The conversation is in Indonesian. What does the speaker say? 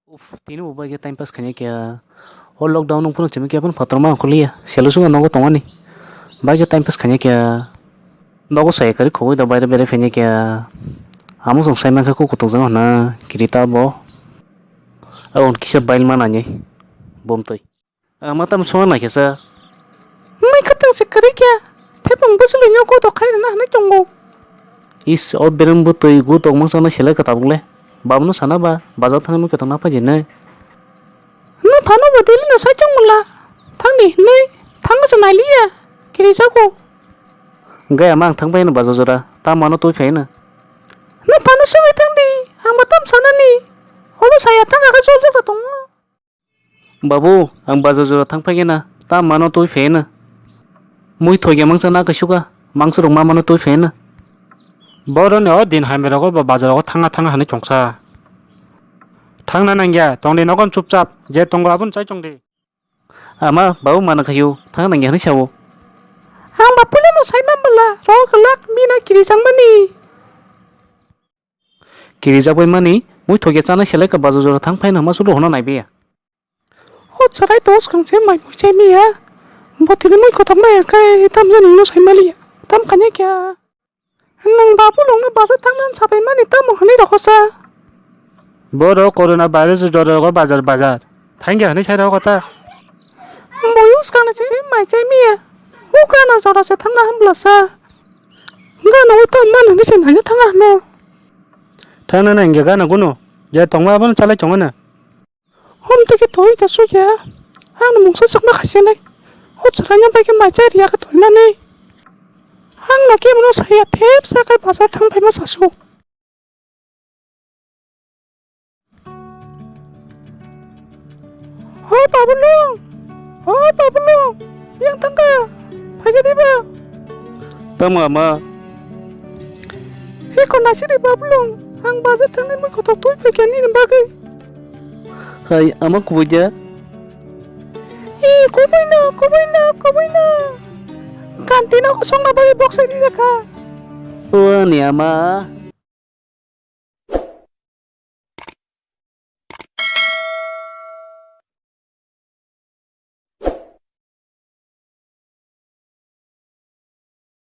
Tini uba ke time pass kanya kya और लॉकडाउन ऊपर चुमी क्या अपन फतरमा खुली है सेलुसुंगा नगो तोंगानी बाइक टाइम पास खाने क्या नगो सही करी खोई दा बाइरे बेरे फेने क्या आमु संसाय में को कुतुक जंग ना किरिता बो और किसे बाइल मान आने बोम तोय मत हम सोना ना कैसा मैं कतंग से करी क्या थे पंग बस लेने को तो खाई ना चंगो इस और बेरम बु तोय गु तो मंग सना सेले कताबुले बाबनु साना बा बाजार थांग मुके तो ना पाजिने ना फानो बदली ना साचंग मुला थांग नि थांग से नालिया किरिसाको गया mang thang pai na bazo jora ta mano tu fe na pano se we thang di ang matam sana ni hobo saya thang aga sol jora tong babu ang bazo jora thang pai na ta mano tu fe na mui thoi ge mang sana ka shuga mang su rong ma mano tu fe na boro ne din hai me ro ba bazar go thanga thanga hane chongsa thangna nangya tongde nogon chupchap je tongo abun chai chongde ama babu mana khayu thang nang ge hane sawo ang bapule mo sai mamala ro kelak mina kiri sang mani kiri jabai mani mui thoge chana selai ka bazo jora thang phai na ma sulu hona nai be o charai tos kang se mai mu chai mi ya botile moi ko thang mai kai tam jan no sai mali tam kanya kya nang babu long na baza thang nan sabai mani tam honi ro sa boro corona virus jora go bazar thangya hane sai ro kota moyus kang se mai chai mi ya ukana zara se thang na hamla sa ngana uta man ni se na thang no thangna nangya ga na guno je tongo abun chalai chongana hom te ke toy ta su ya ang mungsa sakma khase nai o charanya ba ke mai chai ria ka tolna nei ang na ke mono saya thep sa kai bazar thang phai ma sa su o babulu yang tangga phai ke ba tama ma he ko na siri babulu ang bazar thang mai ko to toy phai ke ni ba ke hai ama kuja kuboina kantina ko song na ba box ni ka o ni ama